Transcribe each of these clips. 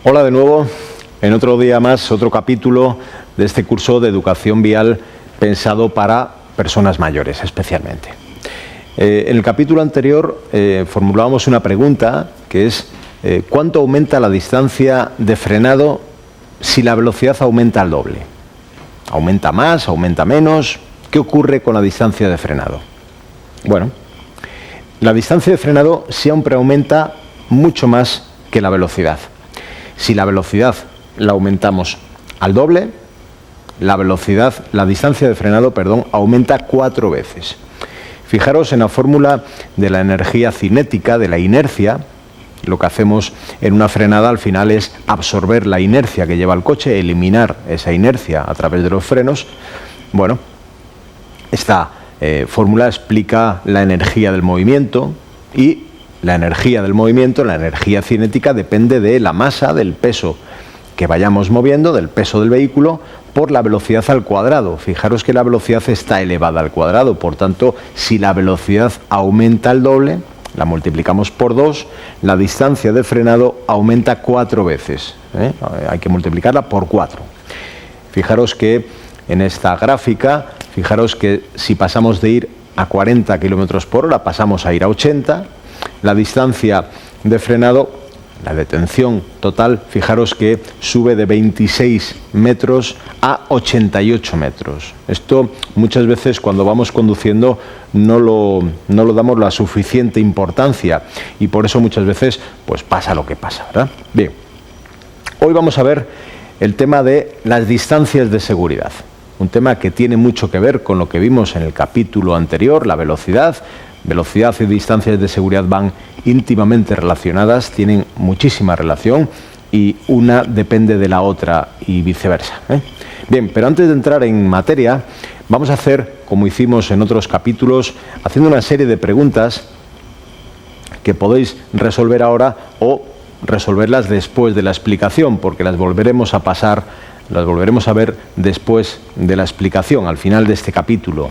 Hola de nuevo, en otro día más, otro capítulo de este curso de educación vial pensado para personas mayores especialmente. En el capítulo anterior formulábamos una pregunta que es ¿cuánto aumenta la distancia de frenado si la velocidad aumenta al doble? ¿Aumenta más? ¿Aumenta menos? ¿Qué ocurre con la distancia de frenado? Bueno, la distancia de frenado siempre aumenta mucho más que la velocidad. Si la velocidad la aumentamos al doble, la distancia de frenado, aumenta 4 veces. Fijaros en la fórmula de la energía cinética, de la inercia. Lo que hacemos en una frenada al final es absorber la inercia que lleva el coche, eliminar esa inercia a través de los frenos. Bueno, esta fórmula explica la energía del movimiento y la energía del movimiento, la energía cinética, depende de la masa, del peso que vayamos moviendo, del peso del vehículo, por la velocidad al cuadrado. Fijaros que la velocidad está elevada al cuadrado, por tanto, si la velocidad aumenta al doble, la multiplicamos por 2, la distancia de frenado aumenta 4 veces. Hay que multiplicarla por 4. Fijaros que en esta gráfica, fijaros que si pasamos de ir a 40 km por hora, pasamos a ir a 80, la distancia de frenado, la detención total, fijaros que sube de 26 metros a 88 metros. Esto muchas veces cuando vamos conduciendo no lo damos la suficiente importancia y por eso muchas veces pues pasa lo que pasa, ¿verdad? Bien, hoy vamos a ver el tema de las distancias de seguridad. Un tema que tiene mucho que ver con lo que vimos en el capítulo anterior, la velocidad. Velocidad y distancias de seguridad van íntimamente relacionadas, tienen muchísima relación y una depende de la otra y viceversa. Bien, pero antes de entrar en materia, vamos a hacer, como hicimos en otros capítulos, haciendo una serie de preguntas que podéis resolver ahora o resolverlas después de la explicación, porque las volveremos a ver después de la explicación, al final de este capítulo.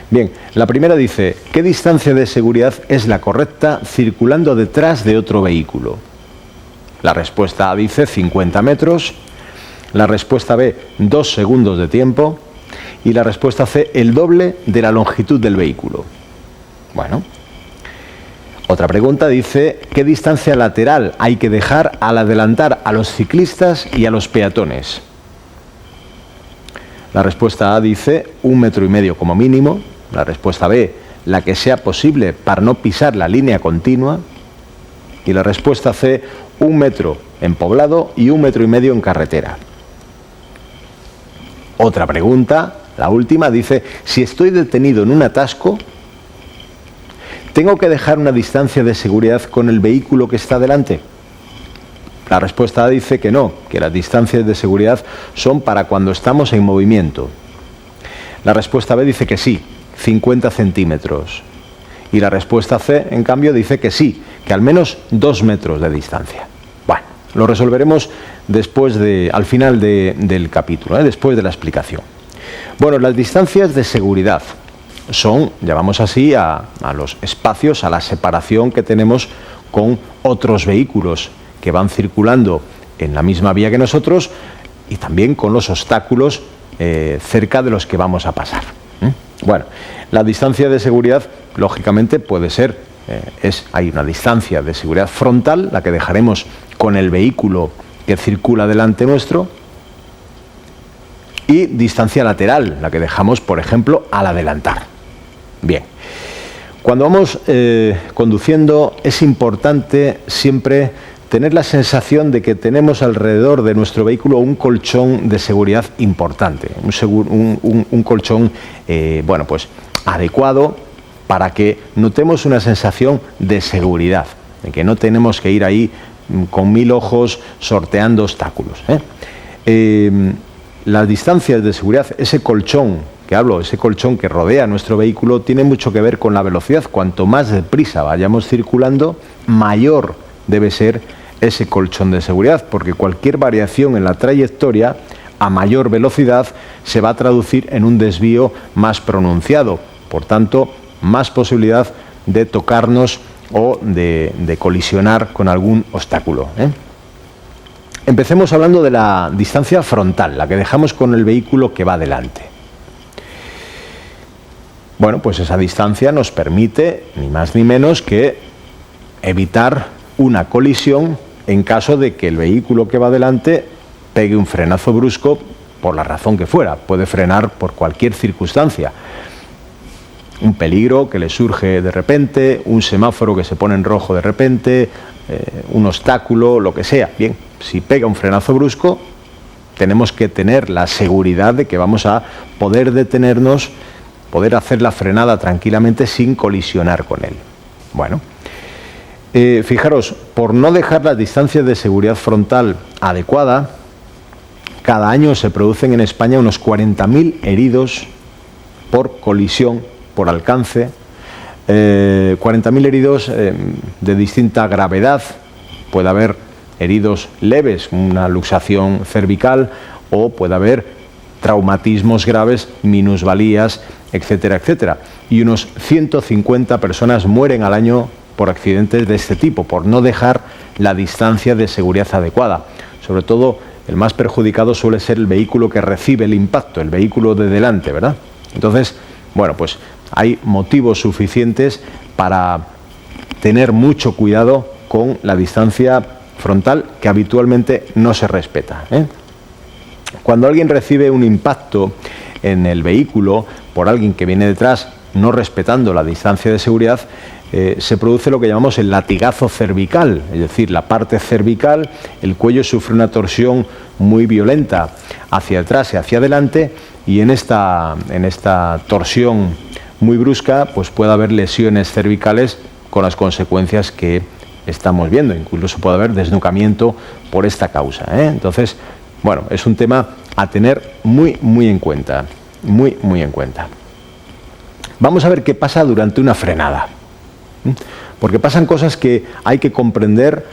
Bien, la primera dice, ¿qué distancia de seguridad es la correcta circulando detrás de otro vehículo? La respuesta A dice 50 metros, la respuesta B 2 segundos de tiempo y la respuesta C el doble de la longitud del vehículo. Bueno, otra pregunta dice, ¿qué distancia lateral hay que dejar al adelantar a los ciclistas y a los peatones? La respuesta A dice 1,5 metros como mínimo. La respuesta B, la que sea posible para no pisar la línea continua. Y la respuesta C, 1 metro en poblado y 1,5 metros en carretera. Otra pregunta, la última, dice, si estoy detenido en un atasco, ¿tengo que dejar una distancia de seguridad con el vehículo que está delante? La respuesta A dice que no, que las distancias de seguridad son para cuando estamos en movimiento. La respuesta B dice que sí, 50 centímetros. Y la respuesta C, en cambio, dice que sí, que al menos 2 metros de distancia. Bueno, lo resolveremos al final del capítulo, después de la explicación. Bueno, las distancias de seguridad son, llamamos así, a los espacios, a la separación que tenemos con otros vehículos que van circulando en la misma vía que nosotros y también con los obstáculos cerca de los que vamos a pasar. Bueno, la distancia de seguridad, lógicamente, puede ser, hay una distancia de seguridad frontal, la que dejaremos con el vehículo que circula delante nuestro, y distancia lateral, la que dejamos, por ejemplo, al adelantar. Bien, cuando vamos conduciendo es importante siempre tener la sensación de que tenemos alrededor de nuestro vehículo un colchón de seguridad importante, un colchón adecuado para que notemos una sensación de seguridad, de que no tenemos que ir ahí con 1000 ojos sorteando obstáculos. Las distancias de seguridad, ese colchón que rodea nuestro vehículo, tiene mucho que ver con la velocidad. Cuanto más deprisa vayamos circulando, mayor debe ser ese colchón de seguridad, porque cualquier variación en la trayectoria a mayor velocidad se va a traducir en un desvío más pronunciado, por tanto, más posibilidad de tocarnos o de colisionar con algún obstáculo. Empecemos hablando de la distancia frontal, la que dejamos con el vehículo que va delante. Bueno, pues esa distancia nos permite, ni más ni menos, que evitar una colisión en caso de que el vehículo que va delante pegue un frenazo brusco por la razón que fuera. Puede frenar por cualquier circunstancia. Un peligro que le surge de repente, un semáforo que se pone en rojo de repente, un obstáculo, lo que sea. Bien, si pega un frenazo brusco, tenemos que tener la seguridad de que vamos a poder detenernos, poder hacer la frenada tranquilamente sin colisionar con él. Bueno, fijaros, por no dejar la distancia de seguridad frontal adecuada, cada año se producen en España unos 40.000 heridos por colisión, por alcance, 40.000 heridos de distinta gravedad. Puede haber heridos leves, una luxación cervical, o puede haber traumatismos graves, minusvalías, etcétera, etcétera. Y unos 150 personas mueren al año por accidentes de este tipo, por no dejar la distancia de seguridad adecuada. Sobre todo, el más perjudicado suele ser el vehículo que recibe el impacto, el vehículo de delante, ¿verdad? Entonces, bueno, pues hay motivos suficientes para tener mucho cuidado con la distancia frontal, que habitualmente no se respeta, ¿eh? Cuando alguien recibe un impacto en el vehículo por alguien que viene detrás, no respetando la distancia de seguridad, se produce lo que llamamos el latigazo cervical, es decir, la parte cervical, el cuello sufre una torsión muy violenta hacia atrás y hacia adelante, y en esta torsión muy brusca pues puede haber lesiones cervicales con las consecuencias que estamos viendo. Incluso puede haber desnucamiento por esta causa, ¿eh? Entonces, bueno, es un tema a tener muy en cuenta, muy en cuenta. Vamos a ver qué pasa durante una frenada, porque pasan cosas que hay que comprender,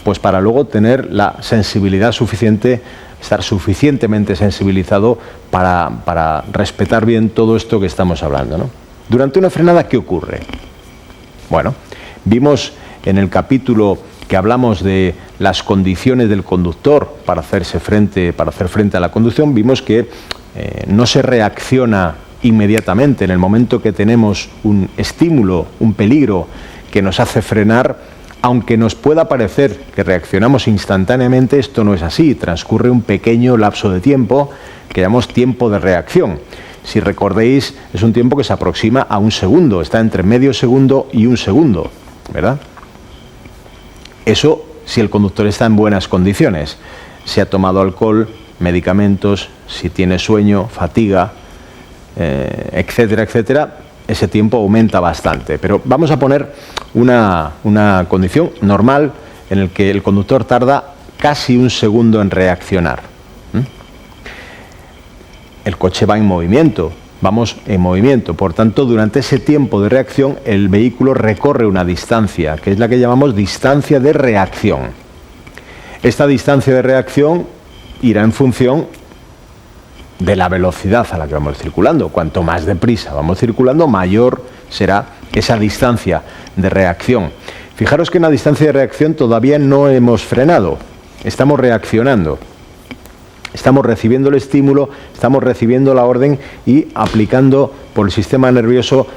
pues para luego tener la sensibilidad suficiente, estar suficientemente sensibilizado para respetar bien todo esto que estamos hablando, ¿no? Durante una frenada, ¿qué ocurre? Bueno, vimos en el capítulo que hablamos de las condiciones del conductor para hacer frente a la conducción, vimos que no se reacciona inmediatamente. En el momento que tenemos un estímulo, un peligro que nos hace frenar, aunque nos pueda parecer que reaccionamos instantáneamente, esto no es así. Transcurre un pequeño lapso de tiempo que llamamos tiempo de reacción. Si recordéis, es un tiempo que se aproxima a un segundo, está entre medio segundo y un segundo, ¿verdad? Eso si el conductor está en buenas condiciones, si ha tomado alcohol, medicamentos, si tiene sueño, fatiga, etcétera, etcétera, ese tiempo aumenta bastante. Pero vamos a poner una condición normal en la que el conductor tarda casi un segundo en reaccionar. El coche va en movimiento, vamos en movimiento, por tanto, durante ese tiempo de reacción el vehículo recorre una distancia, que es la que llamamos distancia de reacción. Esta distancia de reacción irá en función de la velocidad a la que vamos circulando. Cuanto más deprisa vamos circulando, mayor será esa distancia de reacción. Fijaros que en la distancia de reacción todavía no hemos frenado, estamos reaccionando. Estamos recibiendo el estímulo, estamos recibiendo la orden y aplicando por el sistema nervioso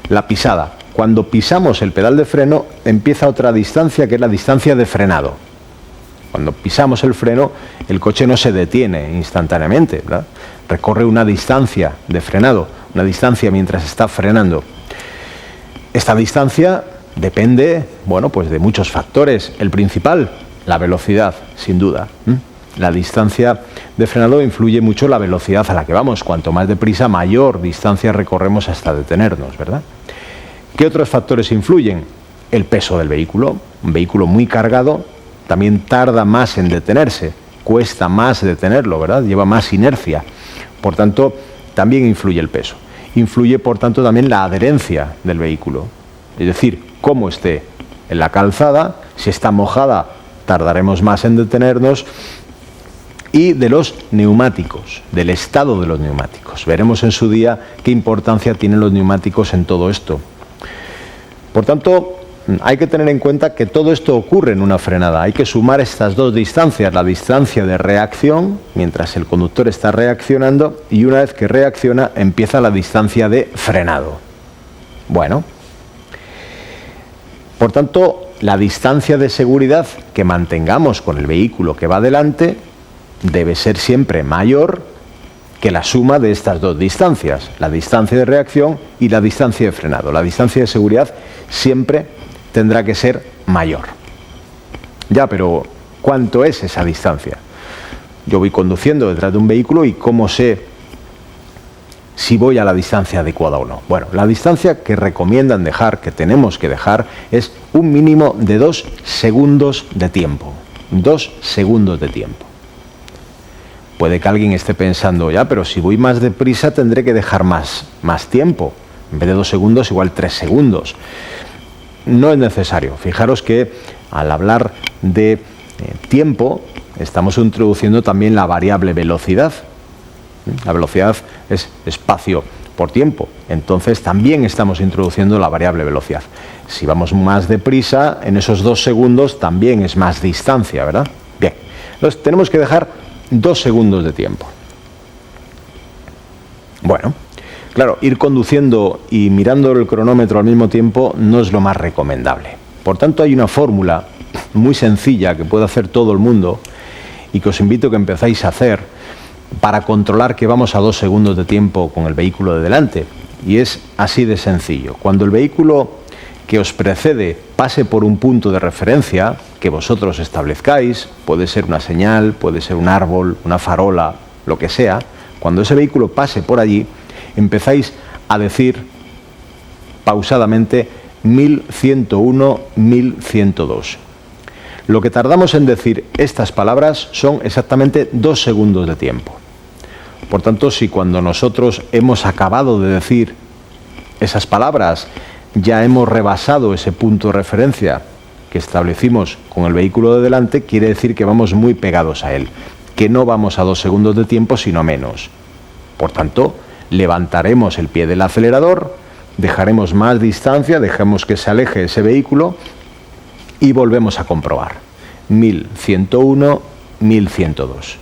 la pisada. Cuando pisamos el pedal de freno, empieza otra distancia, que es la distancia de frenado. Cuando pisamos el freno, el coche no se detiene instantáneamente, ¿verdad? Recorre una distancia de frenado, una distancia mientras está frenando. Esta distancia depende, bueno, pues de muchos factores. El principal, la velocidad, sin duda. La distancia de frenado influye mucho la velocidad a la que vamos. Cuanto más deprisa, mayor distancia recorremos hasta detenernos, ¿verdad? ¿Qué otros factores influyen? El peso del vehículo. Un vehículo muy cargado también tarda más en detenerse, cuesta más detenerlo, ¿verdad? Lleva más inercia. Por tanto, también influye el peso. Influye, por tanto, también la adherencia del vehículo. Es decir, cómo esté en la calzada, si está mojada, tardaremos más en detenernos. Y de los neumáticos, del estado de los neumáticos. Veremos en su día qué importancia tienen los neumáticos en todo esto. Por tanto, hay que tener en cuenta que todo esto ocurre en una frenada. Hay que sumar estas dos distancias, la distancia de reacción, mientras el conductor está reaccionando, y una vez que reacciona, empieza la distancia de frenado. Bueno, por tanto, la distancia de seguridad que mantengamos con el vehículo que va delante debe ser siempre mayor que la suma de estas dos distancias, la distancia de reacción y la distancia de frenado. La distancia de seguridad siempre tendrá que ser mayor. Ya, pero ¿cuánto es esa distancia? Yo voy conduciendo detrás de un vehículo y ¿cómo sé si voy a la distancia adecuada o no? Bueno, la distancia que recomiendan dejar, que tenemos que dejar, es un mínimo de 2 segundos de tiempo. 2 segundos de tiempo. Puede que alguien esté pensando, ya, pero si voy más deprisa tendré que dejar más tiempo. En vez de 2 segundos, igual 3 segundos. No es necesario. Fijaros que al hablar de tiempo, estamos introduciendo también la variable velocidad. La velocidad es espacio por tiempo. Entonces también estamos introduciendo la variable velocidad. Si vamos más deprisa, en esos 2 segundos también es más distancia, ¿verdad? Bien. Entonces tenemos que dejar 2 segundos de tiempo. Bueno, claro, ir conduciendo y mirando el cronómetro al mismo tiempo no es lo más recomendable. Por tanto, hay una fórmula muy sencilla que puede hacer todo el mundo y que os invito a que empezáis a hacer para controlar que vamos a 2 segundos de tiempo con el vehículo de delante. Y es así de sencillo. Cuando el vehículo que os precede pase por un punto de referencia que vosotros establezcáis, puede ser una señal, puede ser un árbol, una farola, lo que sea, cuando ese vehículo pase por allí, empezáis a decir pausadamente 1101, 1102. Lo que tardamos en decir estas palabras son exactamente 2 segundos de tiempo. Por tanto, si cuando nosotros hemos acabado de decir esas palabras ya hemos rebasado ese punto de referencia que establecimos con el vehículo de delante, quiere decir que vamos muy pegados a él, que no vamos a 2 segundos de tiempo, sino menos. Por tanto, levantaremos el pie del acelerador, dejaremos más distancia, dejemos que se aleje ese vehículo y volvemos a comprobar. 1101, 1102.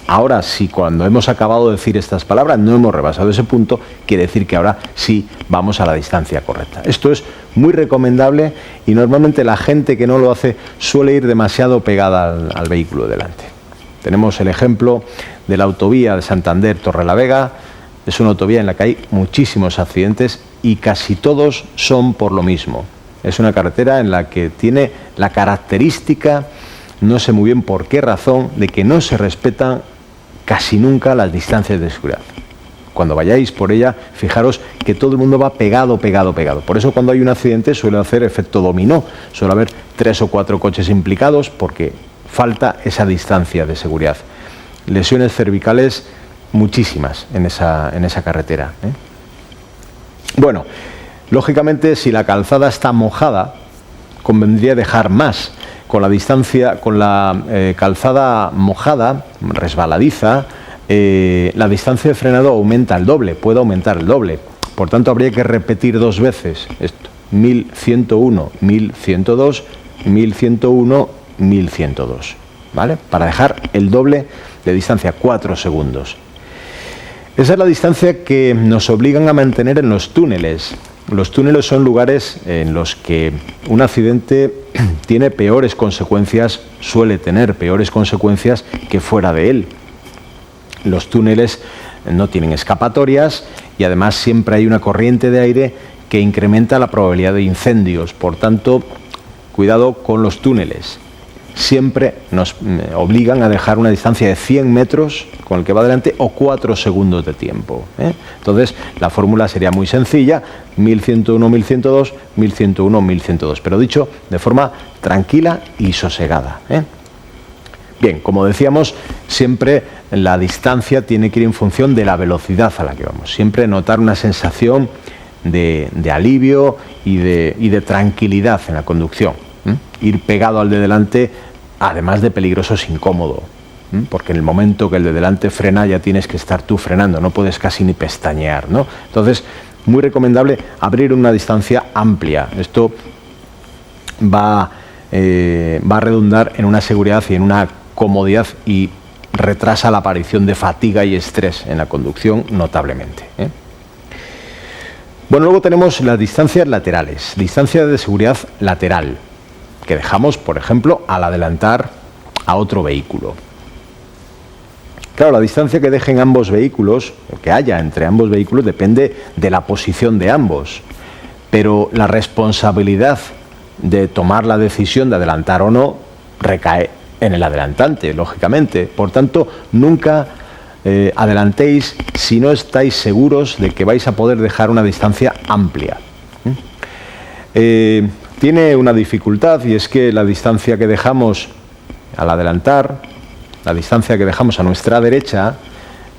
Ahora, si cuando hemos acabado de decir estas palabras no hemos rebasado ese punto, quiere decir que ahora sí vamos a la distancia correcta. Esto es muy recomendable y normalmente la gente que no lo hace suele ir demasiado pegada al vehículo de delante. Tenemos el ejemplo de la autovía de Santander-Torrelavega. Es una autovía en la que hay muchísimos accidentes y casi todos son por lo mismo. Es una carretera en la que tiene la característica, no sé muy bien por qué razón, de que no se respetan casi nunca las distancias de seguridad. Cuando vayáis por ella, fijaros que todo el mundo va pegado. Por eso cuando hay un accidente suele hacer efecto dominó. Suele haber 3 o 4 coches implicados porque falta esa distancia de seguridad. Lesiones cervicales muchísimas en esa carretera, ¿eh? Bueno, lógicamente si la calzada está mojada, convendría dejar más. Con la calzada mojada, resbaladiza, la distancia de frenado aumenta el doble, puede aumentar el doble. Por tanto, habría que repetir 2 veces esto. 1101, 1102, 1101, 1102. ¿Vale? Para dejar el doble de distancia, 4 segundos. Esa es la distancia que nos obligan a mantener en los túneles. Los túneles son lugares en los que un accidente tiene peores consecuencias, suele tener peores consecuencias que fuera de él. Los túneles no tienen escapatorias y además siempre hay una corriente de aire que incrementa la probabilidad de incendios. Por tanto, cuidado con los túneles. Siempre nos obligan a dejar una distancia de 100 metros con el que va delante o 4 segundos de tiempo, ¿eh? Entonces, la fórmula sería muy sencilla, 1101, 1102, 1101, 1102, pero dicho de forma tranquila y sosegada, ¿eh? Bien, como decíamos, siempre la distancia tiene que ir en función de la velocidad a la que vamos. Siempre notar una sensación de alivio y de tranquilidad en la conducción. Ir pegado al de delante, además de peligroso, es incómodo, porque en el momento que el de delante frena ya tienes que estar tú frenando, no puedes casi ni pestañear, ¿no? Entonces, muy recomendable abrir una distancia amplia. Esto va a redundar en una seguridad y en una comodidad y retrasa la aparición de fatiga y estrés en la conducción notablemente. Bueno, luego tenemos las distancias laterales, distancia de seguridad lateral, que dejamos, por ejemplo, al adelantar a otro vehículo. Claro, la distancia que dejen ambos vehículos, o que haya entre ambos vehículos, depende de la posición de ambos, pero la responsabilidad de tomar la decisión de adelantar o no recae en el adelantante, lógicamente. Por tanto, nunca adelantéis si no estáis seguros de que vais a poder dejar una distancia amplia. Tiene una dificultad, y es que la distancia que dejamos al adelantar, la distancia que dejamos a nuestra derecha,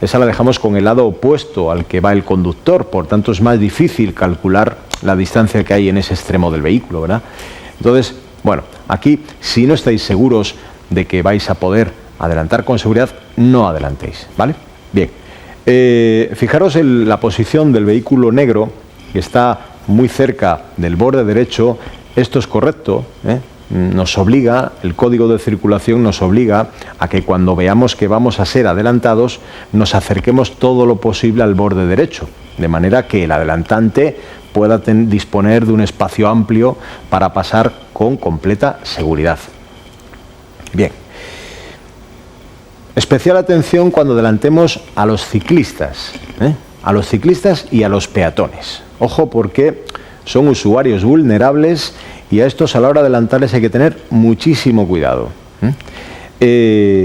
esa la dejamos con el lado opuesto al que va el conductor, por tanto es más difícil calcular la distancia que hay en ese extremo del vehículo, ¿verdad? Entonces, bueno, aquí si no estáis seguros de que vais a poder adelantar con seguridad, no adelantéis, ¿vale? Bien, fijaros en la posición del vehículo negro, que está muy cerca del borde derecho. Esto es correcto, nos obliga, el código de circulación nos obliga a que cuando veamos que vamos a ser adelantados, nos acerquemos todo lo posible al borde derecho, de manera que el adelantante pueda disponer de un espacio amplio para pasar con completa seguridad. Bien. Especial atención cuando adelantemos a los ciclistas, a los ciclistas y a los peatones. Ojo, porque son usuarios vulnerables y a estos a la hora de adelantarles hay que tener muchísimo cuidado.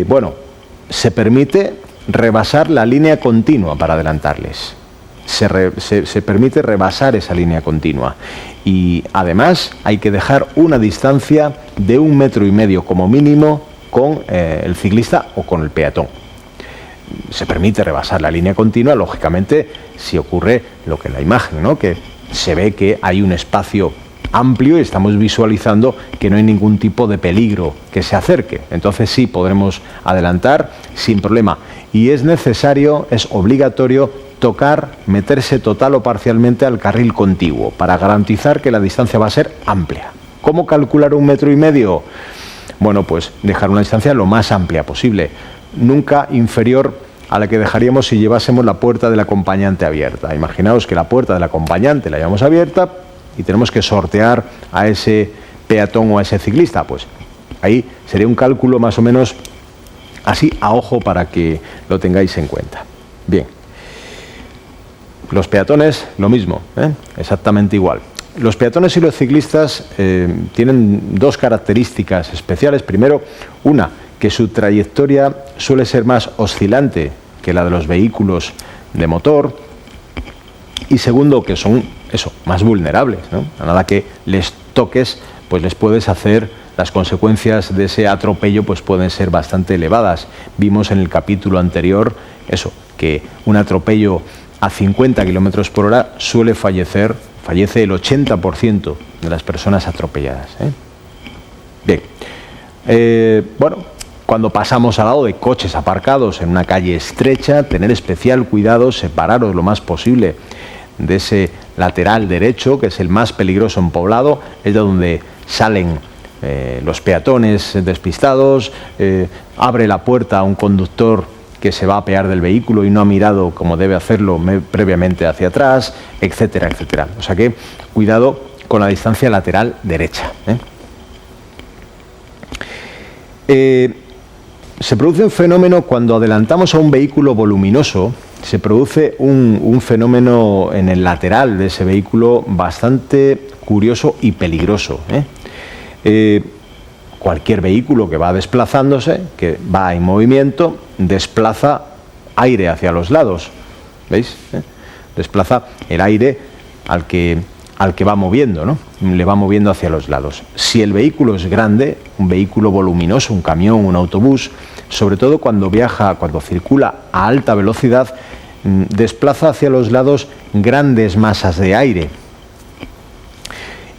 Bueno, se permite rebasar la línea continua para adelantarles. Se permite rebasar esa línea continua. Y además hay que dejar una distancia de 1,5 metros como mínimo con el ciclista o con el peatón. Se permite rebasar la línea continua, lógicamente, si ocurre lo que en la imagen, ¿no? Que se ve que hay un espacio amplio y estamos visualizando que no hay ningún tipo de peligro que se acerque. Entonces sí podremos adelantar sin problema. Y es necesario, es obligatorio tocar, meterse total o parcialmente al carril contiguo para garantizar que la distancia va a ser amplia. ¿Cómo calcular 1,5 metros? Bueno, pues dejar una distancia lo más amplia posible, nunca inferior a la que dejaríamos si llevásemos la puerta del acompañante abierta. Imaginaos que la puerta del acompañante la llevamos abierta y tenemos que sortear a ese peatón o a ese ciclista. Pues ahí sería un cálculo más o menos así a ojo para que lo tengáis en cuenta. Bien. Los peatones, lo mismo, exactamente igual. Los peatones y los ciclistas tienen dos características especiales. Primero, una, que su trayectoria suele ser más oscilante que la de los vehículos de motor. Y segundo, que son más vulnerables, ¿no? A nada que les toques, pues les puedes hacer, las consecuencias de ese atropello pues pueden ser bastante elevadas. Vimos en el capítulo anterior que un atropello a 50 km por hora fallece el 80% de las personas atropelladas. Bien, bueno, cuando pasamos al lado de coches aparcados en una calle estrecha, tener especial cuidado, separaros lo más posible de ese lateral derecho, que es el más peligroso en poblado, es de donde salen los peatones despistados, abre la puerta a un conductor que se va a apear del vehículo y no ha mirado como debe hacerlo previamente hacia atrás, etcétera, etcétera. O sea que cuidado con la distancia lateral derecha. Se produce un fenómeno cuando adelantamos a un vehículo voluminoso, se produce un fenómeno en el lateral de ese vehículo bastante curioso y peligroso. Cualquier vehículo que va desplazándose, que va en movimiento, desplaza aire hacia los lados. ¿Veis? Desplaza el aire al que va moviendo, ¿no? Le va moviendo hacia los lados. Si el vehículo es grande, un vehículo voluminoso, un camión, un autobús, sobre todo cuando circula a alta velocidad, desplaza hacia los lados grandes masas de aire.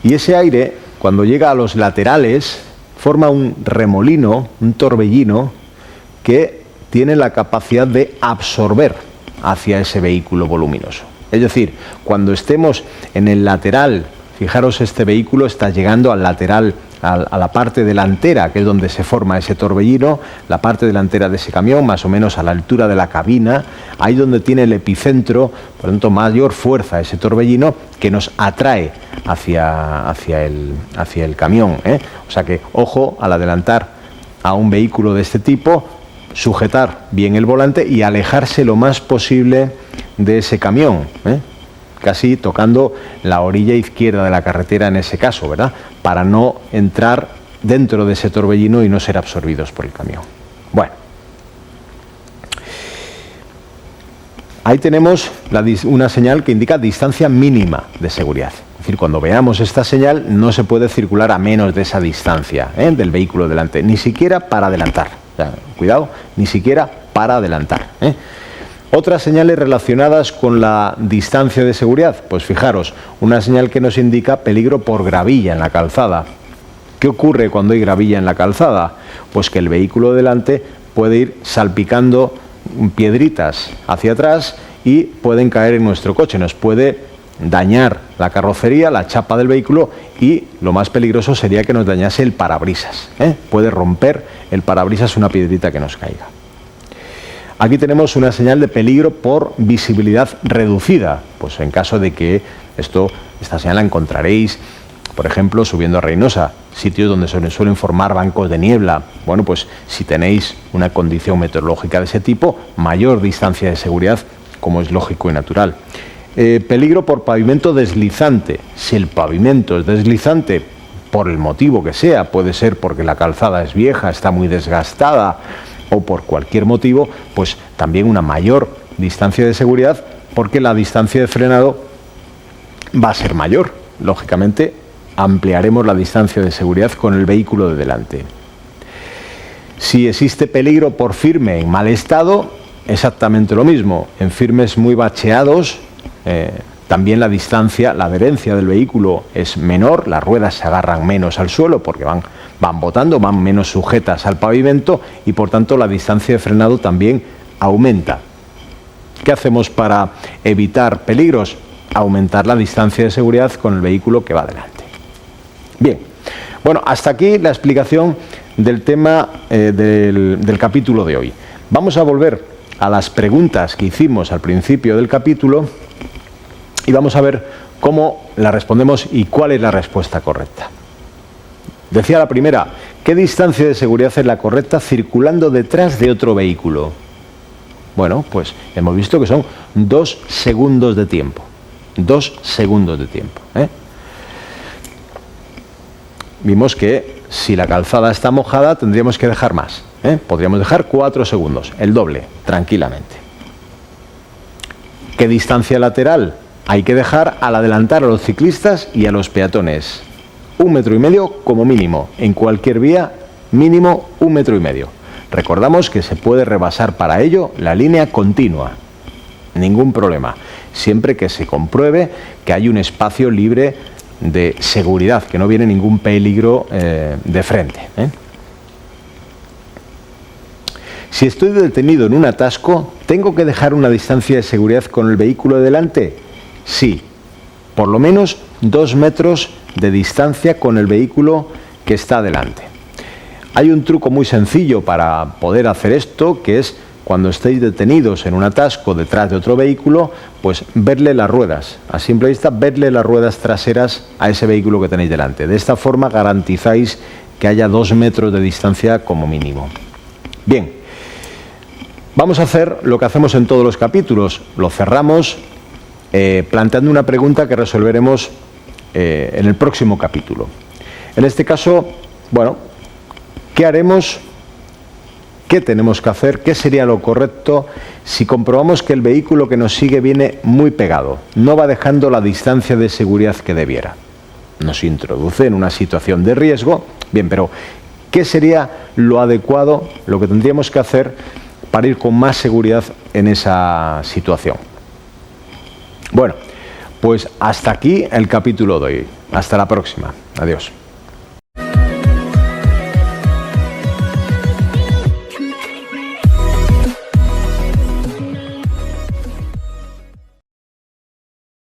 Y ese aire, cuando llega a los laterales, forma un remolino, un torbellino, que tiene la capacidad de absorber hacia ese vehículo voluminoso. Es decir, cuando estemos en el lateral, fijaros, este vehículo está llegando al lateral, a la parte delantera, que es donde se forma ese torbellino, la parte delantera de ese camión, más o menos a la altura de la cabina, ahí donde tiene el epicentro, por lo tanto mayor fuerza ese torbellino que nos atrae hacia el camión, ¿eh? O sea que, ojo, al adelantar a un vehículo de este tipo, sujetar bien el volante y alejarse lo más posible de ese camión, ¿eh? Casi tocando la orilla izquierda de la carretera en ese caso, ¿verdad? Para no entrar dentro de ese torbellino y no ser absorbidos por el camión. Bueno, ahí tenemos una señal que indica distancia mínima de seguridad. Es decir, cuando veamos esta señal no se puede circular a menos de esa distancia, ¿eh?, del vehículo delante, ni siquiera para adelantar. O sea, cuidado, ni siquiera para adelantar, ¿eh? Otras señales relacionadas con la distancia de seguridad, pues fijaros, una señal que nos indica peligro por gravilla en la calzada. ¿Qué ocurre cuando hay gravilla en la calzada? Pues que el vehículo delante puede ir salpicando piedritas hacia atrás y pueden caer en nuestro coche, nos puede dañar la carrocería, la chapa del vehículo, y lo más peligroso sería que nos dañase el parabrisas, ¿eh? Puede romper el parabrisas una piedrita que nos caiga. Aquí tenemos una señal de peligro por visibilidad reducida, pues en caso de que esta señal la encontraréis, por ejemplo, subiendo a Reynosa, sitios donde se suelen formar bancos de niebla. Bueno, pues si tenéis una condición meteorológica de ese tipo, mayor distancia de seguridad, como es lógico y natural. Peligro por pavimento deslizante. Si el pavimento es deslizante, por el motivo que sea, puede ser porque la calzada es vieja, está muy desgastada, o por cualquier motivo, pues también una mayor distancia de seguridad, porque la distancia de frenado va a ser mayor. Lógicamente, ampliaremos la distancia de seguridad con el vehículo de delante. Si existe peligro por firme en mal estado, exactamente lo mismo. En firmes muy bacheados, también la distancia, la adherencia del vehículo es menor, las ruedas se agarran menos al suelo porque van botando, van menos sujetas al pavimento, y por tanto la distancia de frenado también aumenta. ¿Qué hacemos para evitar peligros? Aumentar la distancia de seguridad con el vehículo que va delante. Bien, bueno, hasta aquí la explicación del tema del capítulo de hoy. Vamos a volver a las preguntas que hicimos al principio del capítulo y vamos a ver cómo la respondemos y cuál es la respuesta correcta. Decía la primera, ¿qué distancia de seguridad es la correcta circulando detrás de otro vehículo? Bueno, pues hemos visto que son 2 segundos de tiempo. 2 segundos de tiempo, ¿eh? Vimos que si la calzada está mojada tendríamos que dejar más, ¿eh? Podríamos dejar 4 segundos, el doble, tranquilamente. ¿Qué distancia lateral hay que dejar al adelantar a los ciclistas y a los peatones? 1,5 metros como mínimo, en cualquier vía mínimo 1,5 metros. Recordamos que se puede rebasar para ello la línea continua, ningún problema, siempre que se compruebe que hay un espacio libre de seguridad, que no viene ningún peligro de frente, ¿eh? Si estoy detenido en un atasco, ¿tengo que dejar una distancia de seguridad con el vehículo de delante? Sí, por lo menos 2 metros de distancia con el vehículo que está delante. Hay un truco muy sencillo para poder hacer esto, que es cuando estéis detenidos en un atasco detrás de otro vehículo, pues verle las ruedas, a simple vista verle las ruedas traseras a ese vehículo que tenéis delante. De esta forma garantizáis que haya 2 metros de distancia como mínimo. Bien, vamos a hacer lo que hacemos en todos los capítulos, lo cerramos planteando una pregunta que resolveremos en el próximo capítulo. En este caso, bueno, ¿qué haremos? ¿Qué tenemos que hacer? ¿Qué sería lo correcto si comprobamos que el vehículo que nos sigue viene muy pegado? No va dejando la distancia de seguridad que debiera. Nos introduce en una situación de riesgo. Bien, pero ¿qué sería lo adecuado, lo que tendríamos que hacer para ir con más seguridad en esa situación? Bueno, pues hasta aquí el capítulo de hoy. Hasta la próxima. Adiós.